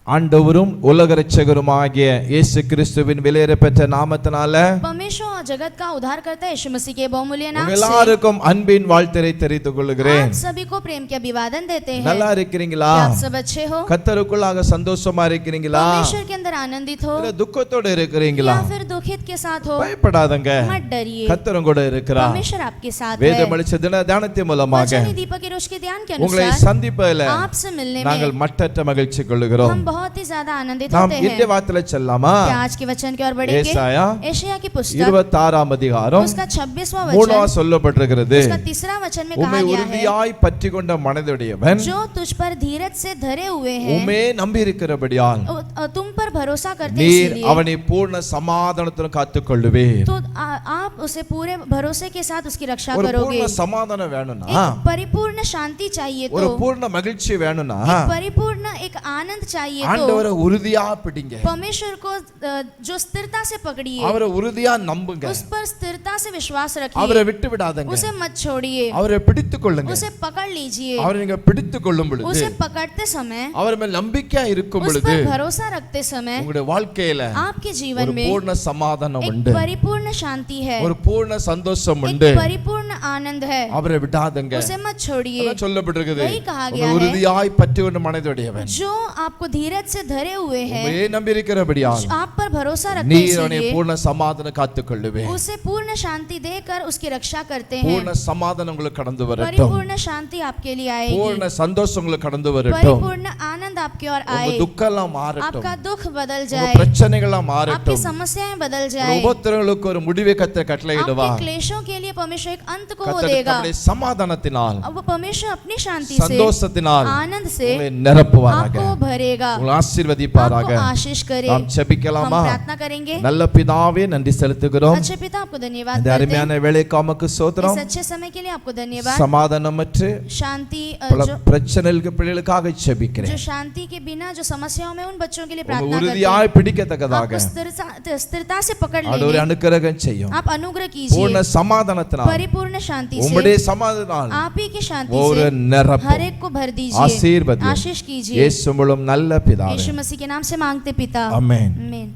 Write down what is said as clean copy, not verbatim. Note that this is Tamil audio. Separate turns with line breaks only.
ஆண்டவரும் உலக இரட்சகருமாகிய இயேசு கிறிஸ்துவின் விலையேறப்பெற்ற நாமத்தினால
परमेश्वर और जगत का उद्धार करता है यीशु मसीह के बहुमूल्य नाम से
எல்லாருக்கும் அன்பின் வாழ்த்தை தெரிவித்துக் கொள்கிறேன்.
आप सभी को प्रेम के अभिवादन देते हैं.
நல்லா இருக்கிறீங்களா?
आप सब अच्छे हो?
கர்த்தருக்குள்ளாக சந்தோஷமா இருக்கிறீங்களா?
परमेश्वर के अंदर आनंदित हो
இல்ல துக்கத்தோட இருக்கிறீங்களா?
या फिर दुखित के साथ हो?
பயப்படாதங்க,
मत डरिए,
கர்த்தர் கூட இருக்கிறார்.
परमेश्वर आपके साथ है.
வேதம் அளிச்ச தியானத்தின் மூலமாக
वचन दीपक के रोज के ध्यान के
உங்களை
अनुसार
சந்திப்பதில்
आपसे मिलने
நாங்கள்
में
மட்டற்ற மகிழ்ச்சி கொள்கிறோம்.
हम बहुत ही ज्यादा आनंदित
நாம்
होते
இந்த
हैं.
வார்த்தையில செல்லலாமா?
क्या आज के वचन की ओर बढ़ेंगे?
ஏசாயா
एशिया की पुस्तक
26ஆம் அதிகாரம்
उसका 26वां
3ஆம்
वचन
சொல்லப்பட்டிருக்கிறது.
उसका 3रा वचन में
உம்மை
कहा गया है
உறுதியாய் பற்றிக்கொண்ட மனதுடையவன்
जो तुझ पर धीरज से धरे हुए हैं
உம்மே நம்பி இருக்கிறபடியால்
तुम पर भरोसा करते
நீர்
इसलिए
அவனை பூர்ண சமாதானத்துடன் காத்துக்கொள்ளுவீர்.
तो आप उसे पूरे भरोसे के साथ उसकी रक्षा
ஒரு
करोगे.
பூர்ண சமாதானம் வேணும்னா,
एक परिपूर्ण शांति चाहिए
ஒரு
तो
பூர்ண மகிழ்ச்சி வேணும்னா
एक परिपूर्ण एक आनंद चाहिए तो
ஆண்டவரை உறுதியா பிடிங்க.
परमेश्वर को जो स्थिरता से पकड़िए,
அவரை உறுதியா நம்புங்க.
उस पर स्थिरता से विश्वास
அவரை
रखिए,
விட்டு விடாதீங்க.
उसे मत छोड़िए,
அவரை பிடித்துக் கொள்ளுங்க.
उसे पकड़ लीजिए.
அவரை நீங்க பிடித்துக் கொள்ளும் பொழுது,
उसे पकड़ते समय,
அவர் மேல் நம்பிக்கையா இருக்கும்
उस
பொழுது
पर भरोसा रखते समय
உங்களுடைய வாழ்க்கையில
आपके
ஒரு
जीवन में
பூர்ண சமாதானம்
एक
உண்டு,
परिपूर्ण शांति है,
ஒரு பூர்ண சந்தோஷம்
एक
உண்டு.
परिपूर्ण आनंद है.
அவரை விடாதீங்க.
उसे मत छोड़िए.
அதான் சொல்லப்பட்டிருக்குது.
वही कहा गया
உங்களை
है,
உறுதியாய் பற்றிக்கொண்ட மனதுடையவன்
जो आपको धीरज से धरे हुए हैं,
உம்மையே நம்பி இருக்கிறபடியால்
आप पर भरोसा रखते
நீர் அவனை
हैं,
பூர்ண சமாதானம் காத்துக்கொள்ளுவே.
उसे पूर्ण शांति देकर उसकी रक्षा करते हैं.
பூர்ண சமாதானம் உங்களுக்கு கடந்து வரட்டும்.
परिपूर्ण शांति आपके लिए आएगी,
பூர்ண சந்தோஷம் உங்களுக்கு கடந்து வரட்டும்.
परिपूर्ण आनंद आपकी ओर
உங்க
आए,
துக்கம்லாம் மாறட்டும்,
आपका दुख बदल
உங்க
जाए,
பிரச்சனைகள்லாம்
आपकी
மாறட்டும்,
समस्याएं बदल
உங்க
जाए,
உபத்திரவங்களுக்கு ஒரு முடிவை கர்த்தர் கட்டளையிடுவார்.
आपके क्लेशों के लिए परमेश्वर एक अंत को वो
கர்த்தர்
देगा.
தம்முடைய சமாதானத்தினால்
अब परमेश्वर अपनी शांति से,
சந்தோஷத்தினால்
आनंद से
உங்களை நிரப்புவாராக,
आपको भरेगा,
உங்களை ஆசீர்வதிப்பாராக.
आपको आशीष करे.
நாம்
हम
ஜெபிக்கலாமா?
प्रार्थना करेंगे.
நல்ல பிதாவே நன்றி செலுத்துகிறோம்.
अच्छे पिता आपको धन्यवाद
இந்த
करते हैं.
அருமையான வேளைக்கு உமக்கு
इस
ஸ்தோத்திரம்.
अच्छे समय के लिए आपको धन्यवाद.
சமாதானமற்று
शांति
பல
जो
பிரச்சனைகளுக்கு பிள்ளைகளுக்காக ஜெபிக்கிறேன்.
शांति के बिना जो समस्याओं में उन बच्चों के लिए
உம்மை
प्रार्थना करते हैं,
உறுதியாய் பிடிக்கத்தக்கதாக
आपको स्थिरता से पकड़
ஆண்டவரே
लेंगे.
அனுக்கிரகம் செய்யும்.
आप अनुग्रह
பூர்ண
कीजिए,
சமாதானத்தினால்
परिपूर्ण शांति
உம்முடைய
से,
சமாதானம்
आप ही की शांति
ஒரு
से
நிரப்பும்.
हर एक को भर दीजिए,
ஆசீர்வதியும்.
आशीष कीजिए.
இயேசு மூலம் நல்ல பிதாவே.
यीशु मसीह के नाम से मांगते पिता,
आमेन.
आमीन.